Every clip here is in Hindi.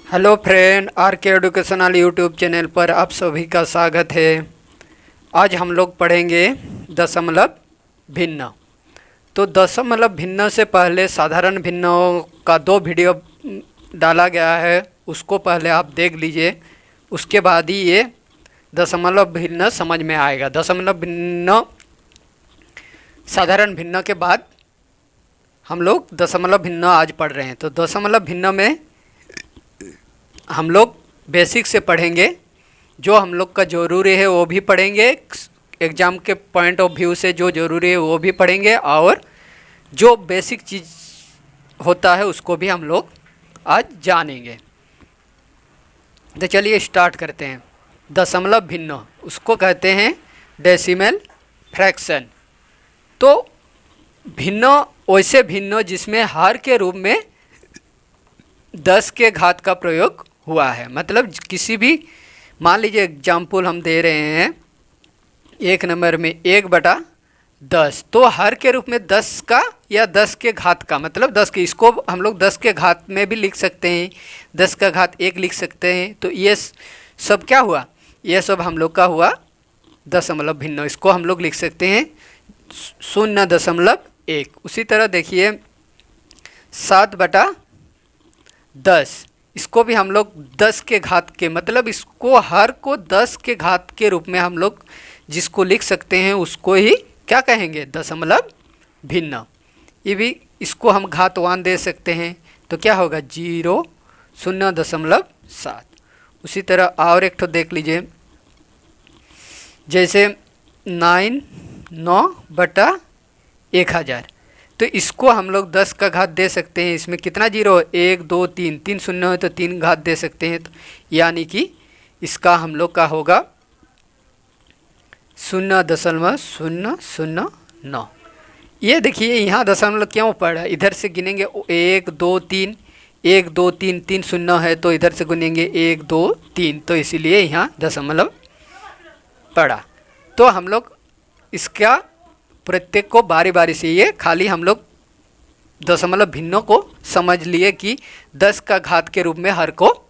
हेलो फ्रेंड, आर के एडुकेशनल यूट्यूब चैनल पर आप सभी का स्वागत है। आज हम लोग पढ़ेंगे दशमलव भिन्न। तो दशमलव भिन्न से पहले साधारण भिन्नों का 2 वीडियो डाला गया है, उसको पहले आप देख लीजिए। उसके बाद ही ये दशमलव भिन्न समझ में आएगा। दशमलव भिन्न साधारण भिन्न के बाद हम लोग दशमलव भिन्न आज पढ़ रहे हैं। तो दशमलव भिन्न में हम लोग बेसिक से पढ़ेंगे, जो हम लोग का ज़रूरी है वो भी पढ़ेंगे, एग्ज़ाम के पॉइंट ऑफ व्यू से जो ज़रूरी है वो भी पढ़ेंगे, और जो बेसिक चीज़ होता है उसको भी हम लोग आज जानेंगे। तो चलिए स्टार्ट करते हैं। दशमलव भिन्न उसको कहते हैं डेसिमल फ्रैक्शन। तो भिन्न वैसे भिन्न जिसमें हर के रूप में 10 के घात का प्रयोग हुआ है। मतलब किसी भी, मान लीजिए एग्जाम्पल हम दे रहे हैं 1 नंबर में 1/10, तो हर के रूप में 10 का या 10 के घात का, मतलब 10 के, इसको हम लोग 10 के घात में भी लिख सकते हैं, 10 का घात 1 लिख सकते हैं। तो ये सब क्या हुआ, ये सब हम लोग का हुआ दशमलव भिन्न। इसको हम लोग लिख सकते हैं 0.1। उसी तरह देखिए 7/10, इसको भी हम लोग 10 के घात के, मतलब इसको हर को 10 के घात के रूप में हम लोग जिसको लिख सकते हैं उसको ही क्या कहेंगे, दशमलव भिन्न। ये भी, इसको हम घातवान दे सकते हैं, तो क्या होगा 0.7। उसी तरह और एक तो देख लीजिए, जैसे 9/1000, तो इसको हम लोग 10 का घात दे सकते हैं। इसमें कितना जीरो, 1 2 3, 3 शून्य है तो 3 घात दे सकते हैं। तो यानी कि इसका हम लोग का होगा 0.009। ये देखिए यहाँ दशमलव क्यों पड़ा, इधर से गिनेंगे 1 2 3, 1 2 3, 3 शून्य है तो इधर से गिनेंगे 1 2 3, तो इसीलिए यहाँ दशमलव पड़ा। तो हम लोग इसका प्रत्येक को बारी बारी से, ये खाली हम लोग दशमलव भिन्नों को समझ लिए कि 10 का घात के रूप में हर को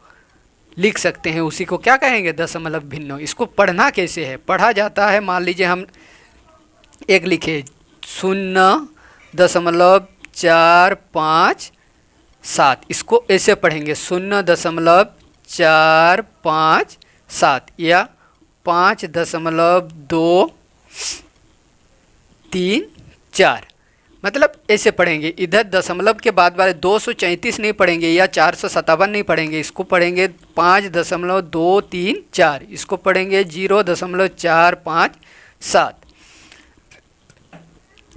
लिख सकते हैं, उसी को क्या कहेंगे, दशमलव भिन्न। इसको पढ़ना कैसे है, पढ़ा जाता है, मान लीजिए हम एक लिखे 0.457, इसको ऐसे पढ़ेंगे 0.457 या 5.234, मतलब ऐसे पढ़ेंगे। इधर दशमलव के बाद वाले 234 नहीं पढ़ेंगे या 457 नहीं पढ़ेंगे, इसको पढ़ेंगे 5.234, इसको पढ़ेंगे 0.457,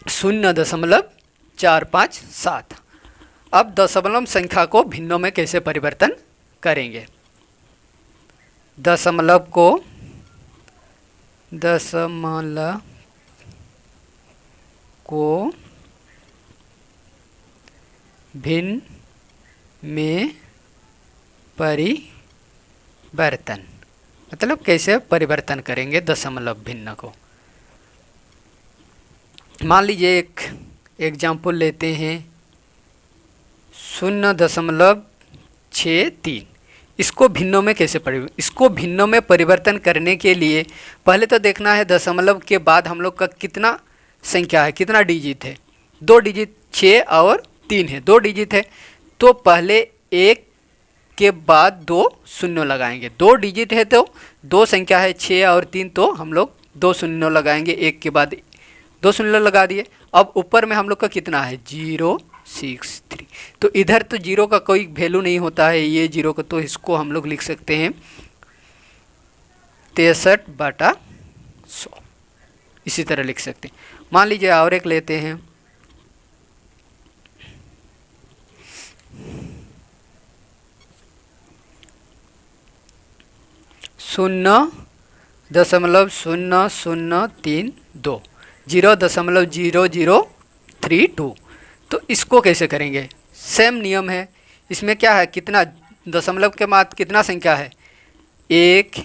0.457। अब दशमलव संख्या को भिन्नों में कैसे परिवर्तन करेंगे। दशमलव को भिन्न में परिवर्तन, मतलब कैसे परिवर्तन करेंगे दशमलव भिन्न को। मान लीजिए एक एग्जाम्पल लेते हैं 0.63, इसको भिन्नों में कैसे इसको भिन्नों में परिवर्तन करने के लिए पहले तो देखना है दशमलव के बाद हम लोग का कितना संख्या है, कितना डिजिट है। 2 डिजिट 6 और 3 है, 2 डिजिट है, तो पहले 1 के बाद 2 शून्य लगाएंगे। 2 डिजिट है तो 2 संख्या है 6 और 3, तो हम लोग 2 शून्य लगाएंगे, 1 के बाद 2 शून्य लगा दिए। अब ऊपर में हम लोग का कितना है 063, तो इधर तो 0 का कोई वैल्यू नहीं होता है, ये 0 का, तो इसको हम लोग लिख सकते हैं 63/100, इसी तरह लिख सकते हैं। मान लीजिए और एक लेते हैं 0.0032, 0.0032, तो इसको कैसे करेंगे, सेम नियम है। इसमें क्या है, कितना दशमलव के बाद कितना संख्या है, 1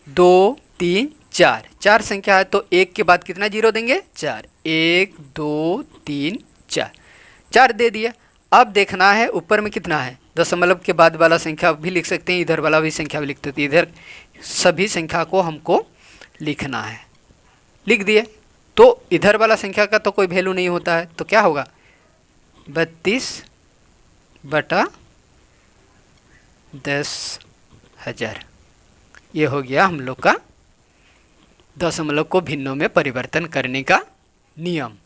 2 3 4, 4 संख्या है, तो 1 के बाद कितना जीरो देंगे, 4, 1 2 3 4 दे दिया। अब देखना है ऊपर में कितना है दशमलव के बाद वाला संख्या भी लिख सकते हैं, इधर वाला भी संख्या भी लिख सकते हैं। इधर सभी संख्या को हमको लिखना है, लिख दिए। तो इधर वाला संख्या का तो कोई वैल्यू नहीं होता है, तो क्या होगा 32/10,000। ये हो गया हम लोग का दशमलव को भिन्नों में परिवर्तन करने का नियम।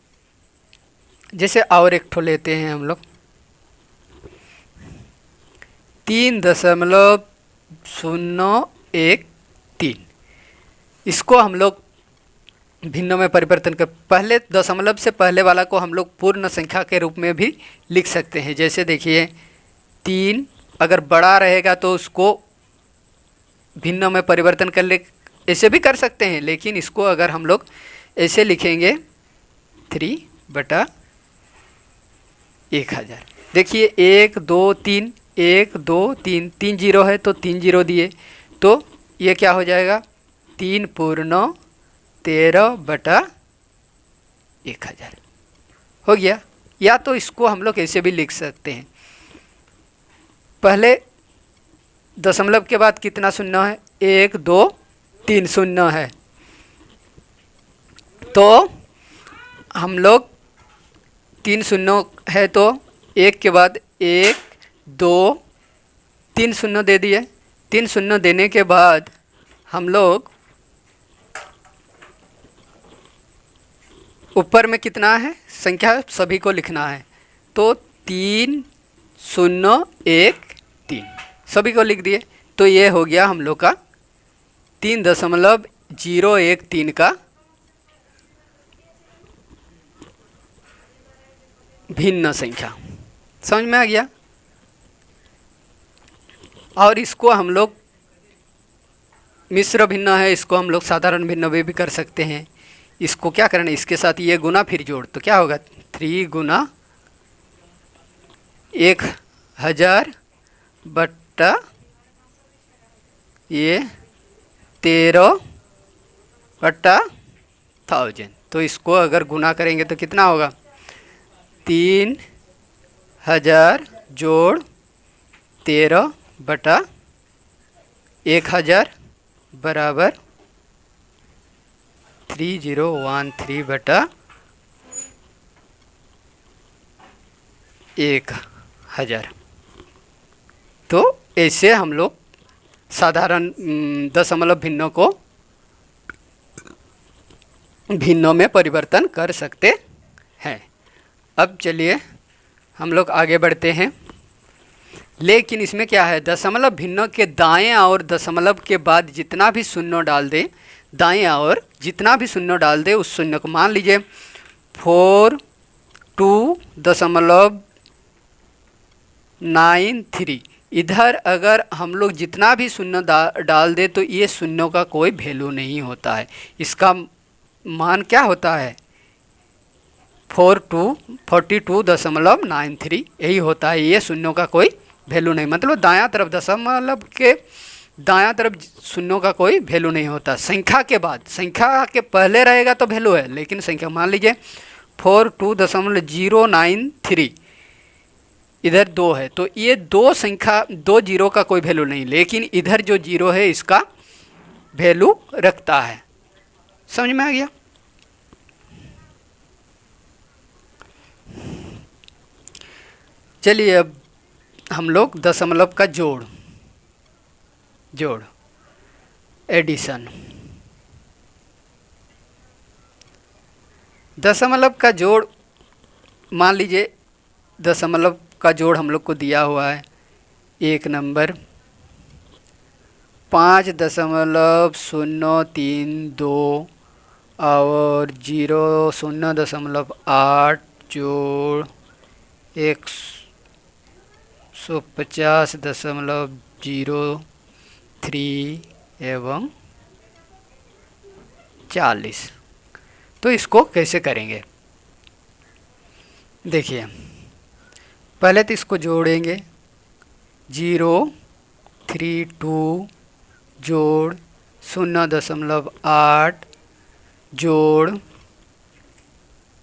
जैसे और एक ठो लेते हैं हम लोग 3.013। इसको हम लोग भिन्नों में परिवर्तन कर, पहले दशमलव से पहले वाला को हम लोग पूर्ण संख्या के रूप में भी लिख सकते हैं। जैसे देखिए 3 अगर बड़ा रहेगा तो उसको भिन्नों में परिवर्तन कर ले, ऐसे भी कर सकते हैं, लेकिन इसको अगर हम लोग ऐसे लिखेंगे 3/1000। देखिए 1 2 3 1 2 3 3 जीरो है तो 3 जीरो दिए, तो ये क्या हो जाएगा 3×13/1000 हो गया। या तो इसको हम लोग ऐसे भी लिख सकते हैं, पहले दशमलव के बाद कितना शून्य है 1 2 3 शून्य है, तो हम लोग 3 शून्य है तो 1 के बाद 1 2 3 शून्य दे दिए। 3 शून्य देने के बाद हम लोग ऊपर में कितना है संख्या सभी को लिखना है, तो 3013 सभी को लिख दिए। तो ये हो गया हम लोग का 3.013 का भिन्न संख्या। समझ में आ गया। और इसको हम लोग मिश्र भिन्न है, इसको हम लोग साधारण भिन्न भी कर सकते हैं। इसको क्या करना है, इसके साथ ये गुना फिर जोड़, तो क्या होगा 3 गुना 1000 बट्टा ये 13/1000। तो इसको अगर गुना करेंगे तो कितना होगा 3000 जोड़ 13/1000 बराबर 3013/1000। तो ऐसे हम लोग साधारण दशमलव भिन्नों को भिन्नों में परिवर्तन कर सकते हैं। अब चलिए हम लोग आगे बढ़ते हैं। लेकिन इसमें क्या है, दशमलव भिन्नों के दाएं और दशमलव के बाद जितना भी शून्य डाल दे, दाएं और जितना भी शून्य डाल दे उस शून्य को मान लीजिए 42.93। इधर अगर हम लोग जितना भी शून्य डाल दे तो ये शून्यों का कोई वैल्यू नहीं होता है, इसका मान क्या होता है 42.93 यही होता है। ये शून्यों का कोई वैल्यू नहीं, मतलब दायां तरफ दशमलव के दायां तरफ शून्यों का कोई वैल्यू नहीं होता। संख्या के बाद, संख्या के पहले रहेगा तो वैल्यू है, लेकिन संख्या मान लीजिए 42.093 इधर 2 है, तो ये दो संख्या, 2 जीरो का कोई वैल्यू नहीं, लेकिन इधर जो जीरो है इसका वैल्यू रखता है। समझ में आ गया। चलिए अब हम लोग दशमलव का जोड़ एडिशन। दशमलव का जोड़, मान लीजिए दशमलव का जोड़ हम लोग को दिया हुआ है एक नंबर 5.032 और 0.8 जोड़ 150.03 एवं 40। तो इसको कैसे करेंगे, देखिए पहले तो इसको जोड़ेंगे 032 जोड़ 0.8 जोड़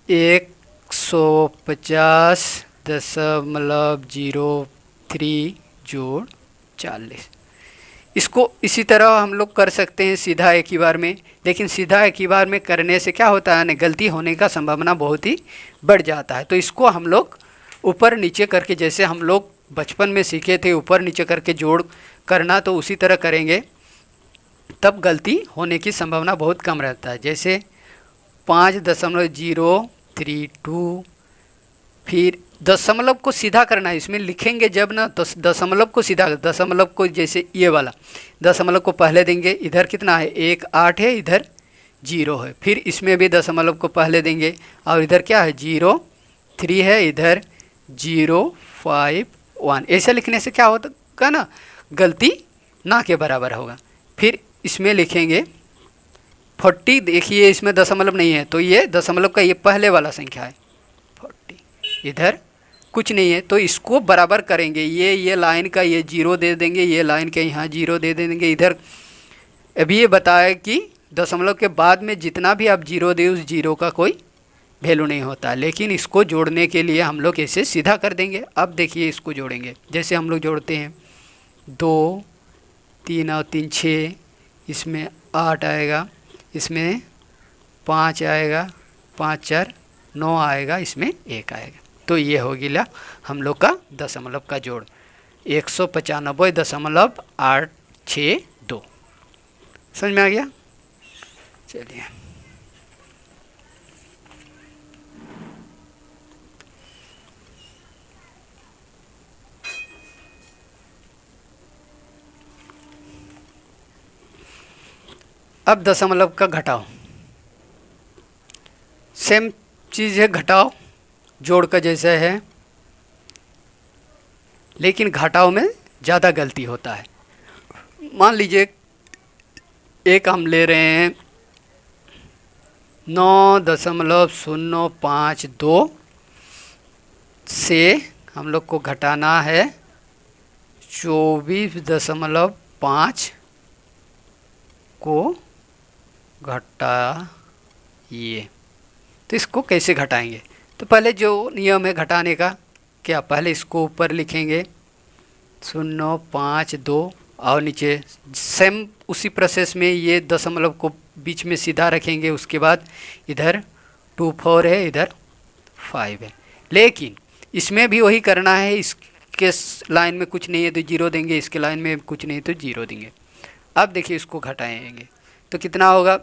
150.03 3 जोड़ 40। इसको इसी तरह हम लोग कर सकते हैं सीधा एक ही बार में, लेकिन सीधा एक ही बार में करने से क्या होता है ना, गलती होने का संभावना बहुत ही बढ़ जाता है। तो इसको हम लोग ऊपर नीचे करके, जैसे हम लोग बचपन में सीखे थे ऊपर नीचे करके जोड़ करना, तो उसी तरह करेंगे तब गलती होने की संभावना बहुत कम रहता है। जैसे 5.032, फिर दशमलव को सीधा करना है, इसमें लिखेंगे जब ना तो दशमलव को सीधा, दशमलव को जैसे ये वाला दशमलव को पहले देंगे, इधर कितना है 1 8 है, इधर 0 है, फिर इसमें भी दशमलव को पहले देंगे और इधर क्या है 0 3 है, इधर 0 5 1। ऐसे लिखने से क्या होगा ना, गलती ना के बराबर होगा। फिर इसमें लिखेंगे 40, देखिए इसमें दशमलव नहीं है तो ये दशमलव का ये पहले वाला संख्या है 40, इधर कुछ नहीं है तो इसको बराबर करेंगे, ये लाइन का ये 0 दे देंगे, ये लाइन के यहाँ 0 दे देंगे। इधर अभी ये बताया कि दशमलव के बाद में जितना भी आप 0 दे, उस 0 का कोई वैल्यू नहीं होता, लेकिन इसको जोड़ने के लिए हम लोग ऐसे सीधा कर देंगे। अब देखिए इसको जोड़ेंगे, जैसे हम लोग जोड़ते हैं 2 3 और 3 6, इसमें 8 आएगा, इसमें 5 आएगा, 5 4 9 आएगा, इसमें 1 आएगा। तो ये हो गया हम लोग का दशमलव का जोड़ 195.862। समझ में आ गया? चलिए अब दशमलव का घटाव, सेम चीज़ है, घटाव जोड़ का जैसा है, लेकिन घटाव में ज़्यादा गलती होता है। मान लीजिए एक हम ले रहे हैं 9.052 से हम लोग को घटाना है 24.5 को घटाइए। तो इसको कैसे घटाएंगे? तो पहले जो नियम है घटाने का, क्या पहले इसको ऊपर लिखेंगे 0.52 और नीचे सेम उसी प्रोसेस में ये दशमलव को बीच में सीधा रखेंगे। उसके बाद इधर 24 है, इधर 5 है, लेकिन इसमें भी वही करना है। इसके लाइन में कुछ नहीं है तो 0 देंगे, इसके लाइन में कुछ नहीं तो 0 देंगे। अब देखिए इसको घटाएंगे तो कितना होगा,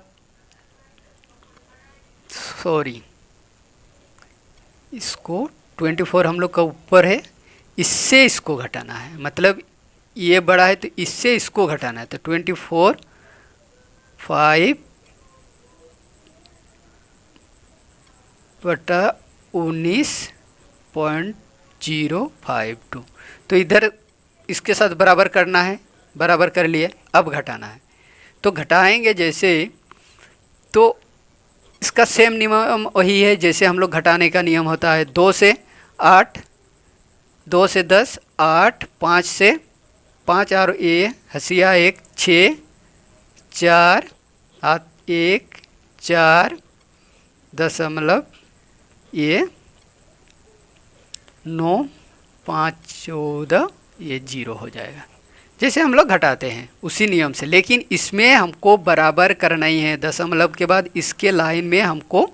सॉरी इसको 24 हम लोग का ऊपर है, इससे इसको घटाना है, मतलब ये बड़ा है तो इससे इसको घटाना है। तो 24 5 बटा 19.052। तो इधर इसके साथ बराबर करना है, बराबर कर लिए, अब घटाना है। तो घटाएंगे जैसे, तो इसका सेम नियम वही है जैसे हम लोग घटाने का नियम होता है। 2 से 8, 2 से 10, 8, 5 से 5 और ए हसिया 1, 6, 4 हाथ 1, 4 दशमलव ये 9, 5 14, ये 0 हो जाएगा। जैसे हम लोग घटाते हैं उसी नियम से, लेकिन इसमें हमको बराबर करना ही है। दशमलव के बाद इसके लाइन में हमको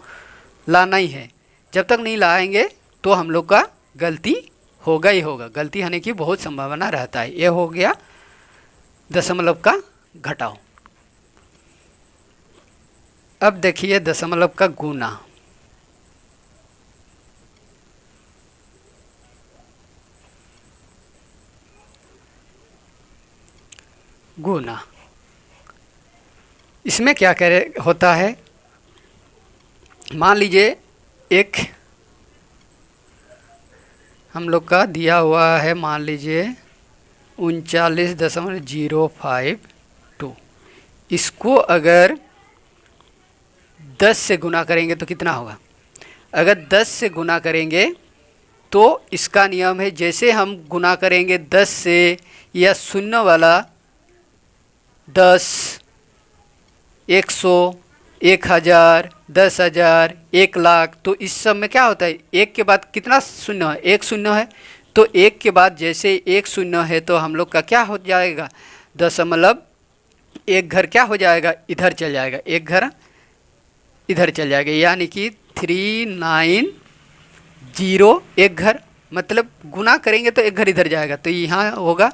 लाना ही है। जब तक नहीं लाएंगे तो हम लोग का गलती होगा ही होगा, गलती होने की बहुत संभावना रहता है। ये हो गया दशमलव का घटाव। अब देखिए दशमलव का गुना। गुना इसमें क्या करे होता है, मान लीजिए एक हम लोग का दिया हुआ है, मान लीजिए 39.052। इसको अगर 10 से गुना करेंगे तो कितना होगा? अगर 10 से गुना करेंगे तो इसका नियम है, जैसे हम गुना करेंगे 10 से या शून्य वाला 10, 100, 1000, 10,000, 1,00,000, तो इस सब में क्या होता है, एक के बाद कितना शून्य है? एक शून्य है, तो एक के बाद जैसे एक शून्य है तो हम लोग का क्या हो जाएगा, दशमलव एक घर क्या हो जाएगा, इधर चल जाएगा, एक घर इधर चल जाएगा, यानी कि 390 एक घर, मतलब गुना करेंगे तो एक घर इधर जाएगा, तो यहाँ होगा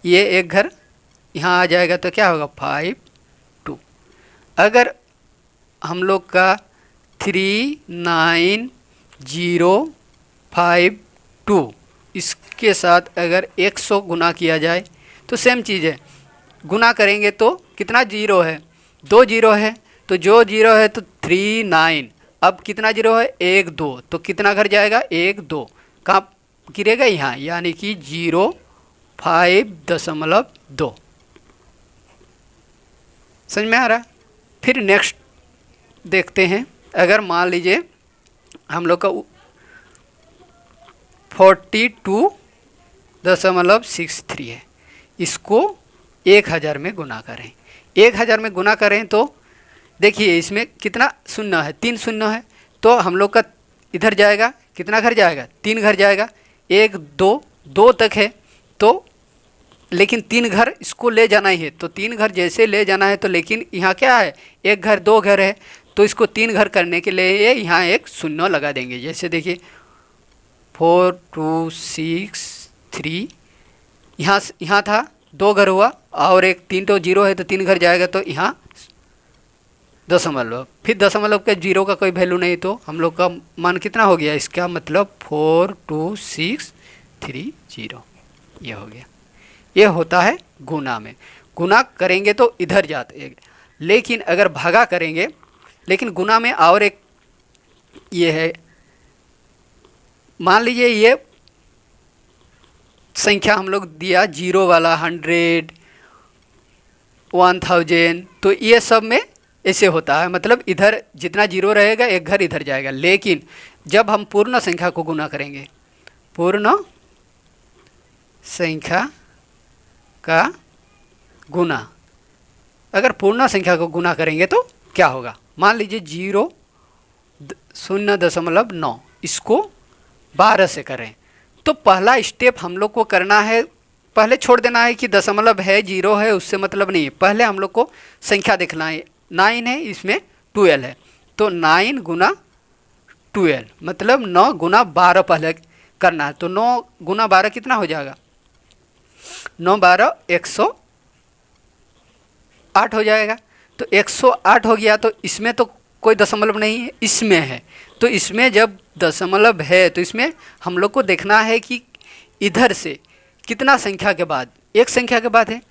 ये एक घर यहाँ आ जाएगा, तो क्या होगा 52। अगर हम लोग का 39052 इसके साथ अगर 100 गुना किया जाए तो सेम चीज़ है, गुना करेंगे तो कितना जीरो है, 2 जीरो है, तो जो जीरो है तो 39, अब कितना जीरो है 1 2, तो कितना घर जाएगा 1 2, कहाँ गिरेगा यहाँ, यानी कि 05.2। समझ में आ रहा है। फिर नेक्स्ट देखते हैं, अगर मान लीजिए हम लोग का 42.63 है, इसको 1000 में गुना करें, 1000 में गुना करें तो देखिए इसमें कितना शून्य है, 3 शून्य है, तो हम लोग का इधर जाएगा, कितना घर जाएगा 3 घर जाएगा, 1 2 2 तक है, तो लेकिन 3 घर इसको ले जाना ही है, तो 3 घर जैसे ले जाना है तो लेकिन यहाँ क्या है, एक घर 2 घर है, तो इसको 3 घर करने के लिए यहाँ एक शून्य लगा देंगे। जैसे देखिए 4 2 6 3, यहाँ था 2 घर हुआ और एक 3 तो जीरो है तो 3 घर जाएगा, तो यहाँ दशमलव, फिर दशमलव के जीरो का कोई वैल्यू नहीं, तो हम लोग का मान कितना हो गया, इसका मतलब 4260, ये हो गया। ये होता है गुना में, गुना करेंगे तो इधर जाते, लेकिन अगर भागा करेंगे, लेकिन गुना में और एक ये है, मान लीजिए ये संख्या हम लोग दिया जीरो वाला 100 1000, तो ये सब में ऐसे होता है, मतलब इधर जितना जीरो रहेगा एक घर इधर जाएगा, लेकिन जब हम पूर्ण संख्या को गुना करेंगे, पूर्ण संख्या का गुना, अगर पूर्ण संख्या को गुना करेंगे तो क्या होगा, मान लीजिए 0.9 इसको 12 से करें, तो पहला स्टेप हम लोग को करना है, पहले छोड़ देना है कि दशमलव है जीरो है उससे मतलब नहीं है, पहले हम लोग को संख्या देखना है, 9 है इसमें 12 है, तो 9 गुना 12 मतलब 9 गुना 12 पहले करना है, तो 9 गुना 12 कितना हो जाएगा, 9 12 108 हो जाएगा, तो 108 हो गया, तो इसमें तो कोई दशमलव नहीं है, इसमें है, तो इसमें जब दशमलव है तो इसमें हम लोग को देखना है कि इधर से कितना संख्या के बाद, एक संख्या के बाद है,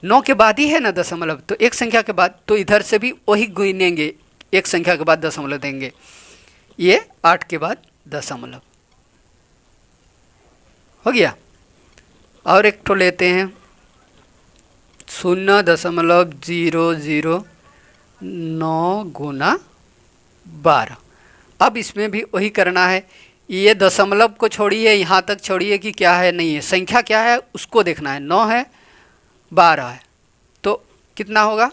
9 के बाद ही है ना दशमलव, तो एक संख्या के बाद, तो इधर से भी वही गिनेंगे, एक संख्या के बाद दशमलव देंगे, ये 8 के बाद दशमलव हो गया। और एक तो लेते हैं 0.009 गुना 12, अब इसमें भी वही करना है, ये दशमलव को छोड़िए, यहाँ तक छोड़िए कि क्या है नहीं है, संख्या क्या है उसको देखना है, 9 है 12 है, तो कितना होगा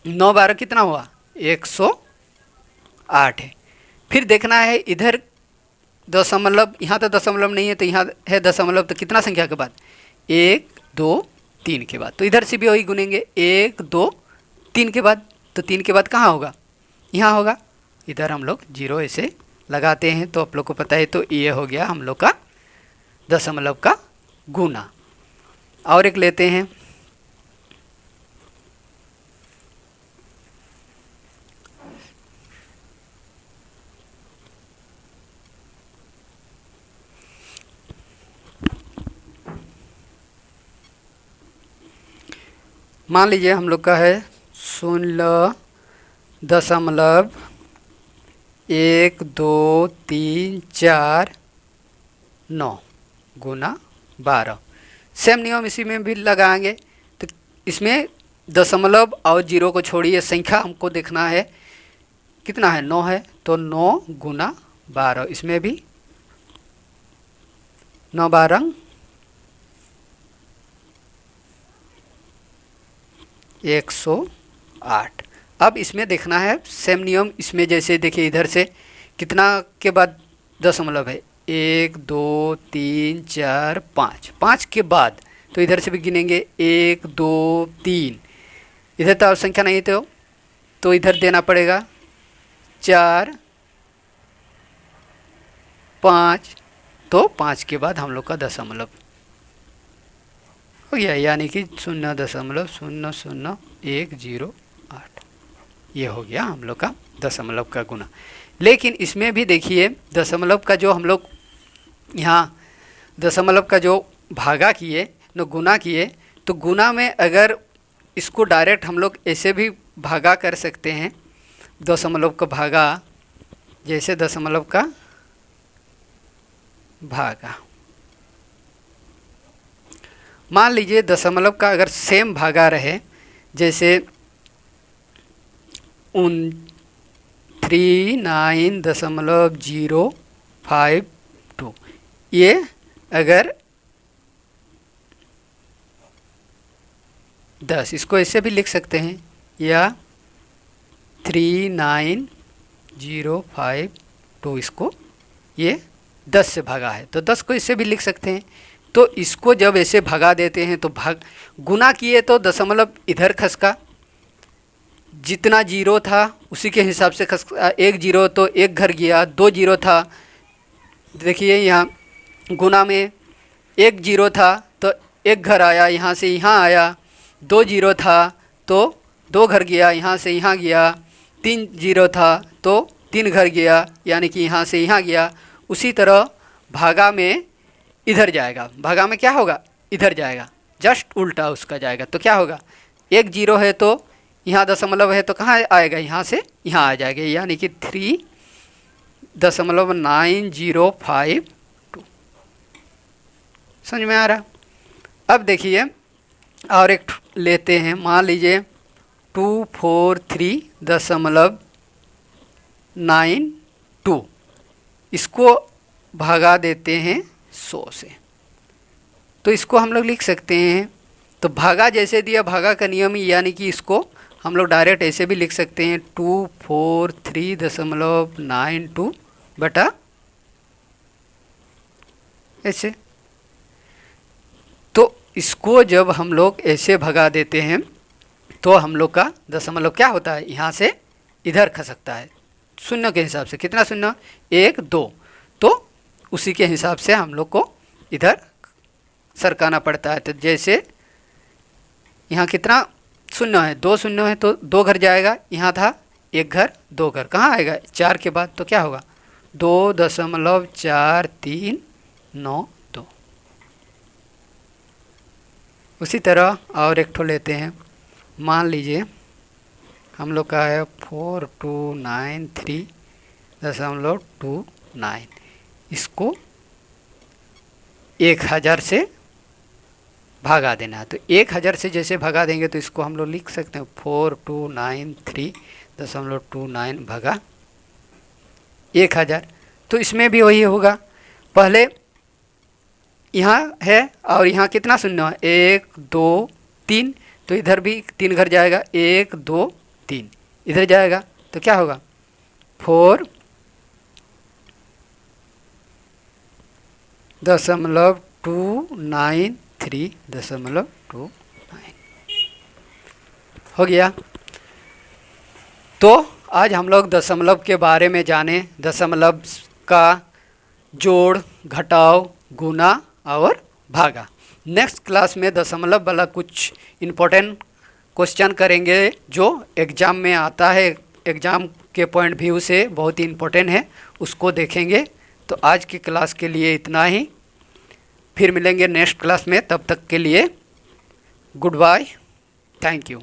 9 12 कितना हुआ 108 है। फिर देखना है इधर दशमलव, यहाँ तो दशमलव नहीं है, तो यहाँ है दशमलव, तो कितना संख्या के बाद 1 2 3 के बाद, तो इधर से भी वही गुनेंगे 1 2 3 के बाद, तो 3 के बाद कहाँ होगा, यहाँ होगा, इधर हम लोग जीरो ऐसे लगाते हैं, तो आप लोग को पता है, तो ये हो गया हम लोग का दशमलव का गुना। और एक लेते हैं मान लीजिए हम लोग का है 0.1234 गुना 12, सेम नियम इसी में भी लगाएंगे, तो इसमें दशमलव और जीरो को छोड़िए, संख्या हमको देखना है कितना है 9 है, तो 9 गुना 12, इसमें भी 9 12 108। अब इसमें देखना है सेम नियम, इसमें जैसे देखिए इधर से कितना के बाद दशमलव है 1 2 3 4 5, 5 के बाद तो इधर से भी गिनेंगे 1 2 3, इधर तो और संख्या नहीं तो इधर देना पड़ेगा 4 5, तो 5 के बाद हम लोग का दशमलव हो गया, यानी कि 0.00108, ये हो गया हम लोग का दशमलव का गुना। लेकिन इसमें भी देखिए दशमलव का जो हम लोग यहाँ दशमलव का जो भागा किए न गुना किए, तो गुना में अगर इसको डायरेक्ट हम लोग ऐसे भी भागा कर सकते हैं, दशमलव का भागा, जैसे दशमलव का भागा, मान लीजिए दशमलव का अगर सेम भागा रहे, जैसे 39.052, ये अगर 10, इसको ऐसे भी लिख सकते हैं, या 39.052, इसको ये 10 से भागा है तो 10 को इससे भी लिख सकते हैं। तो इसको जब ऐसे भगा देते हैं तो गुना किए तो दशमलव इधर खसका, जितना जीरो था उसी के हिसाब से खसका, 1 जीरो तो 1 घर गया, 2 जीरो था, देखिए यहाँ गुना में 1 जीरो था तो 1 घर आया, यहाँ से यहाँ आया, 2 जीरो था तो 2 घर गया, यहाँ से यहाँ गया, 3 जीरो था तो 3 घर गया, यानी कि यहाँ से यहाँ गया। उसी तरह भागा में इधर जाएगा, भागा में क्या होगा, इधर जाएगा, जस्ट उल्टा उसका जाएगा। तो क्या होगा, 1 जीरो है तो यहाँ दशमलव है तो कहाँ आएगा, यहाँ से यहाँ आ जाएगा, यानी कि 3.9052। समझ में आ रहा। अब देखिए और एक लेते हैं, मान लीजिए 243.92, इसको भागा देते हैं 100 से, तो इसको हम लोग लिख सकते हैं। तो भागा जैसे दिया, भागा का नियम ही, यानी कि इसको हम लोग डायरेक्ट ऐसे भी लिख सकते हैं 243.92 बटा ऐसे। तो इसको जब हम लोग ऐसे भगा देते हैं तो हम लोग का दशमलव क्या होता है, यहाँ से इधर खसकता है, शून्य के हिसाब से। कितना शून्य, 1 2, तो उसी के हिसाब से हम लोग को इधर सरकाना पड़ता है। तो जैसे यहाँ कितना शून्य है, 2 शून्य है तो 2 घर जाएगा, यहाँ था 1 घर, 2 घर कहाँ आएगा, 4 के बाद, तो क्या होगा 2.4392। उसी तरह और एक ठो लेते हैं, मान लीजिए हम लोग का है 4293.29, इसको 1000 से भागा देना है। तो 1000 से जैसे भगा देंगे तो इसको हम लोग लिख सकते हैं 4293.29 भगा 1000। तो इसमें भी वही होगा, पहले यहाँ है और यहाँ कितना शून्य है, 1 2 3, तो इधर भी 3 घर जाएगा, 1 2 3 इधर जाएगा, तो क्या होगा 4.293.29 हो गया। तो आज हम लोग दशमलव के बारे में जाने, दशमलव का जोड़, घटाव, गुना और भागा। नेक्स्ट क्लास में दशमलव वाला कुछ इम्पोर्टेंट क्वेश्चन करेंगे जो एग्ज़ाम में आता है, एग्ज़ाम के पॉइंट व्यू से बहुत ही इम्पोर्टेंट है, उसको देखेंगे। तो आज की क्लास के लिए इतना ही, फिर मिलेंगे नेक्स्ट क्लास में, तब तक के लिए गुड बाय, थैंक यू।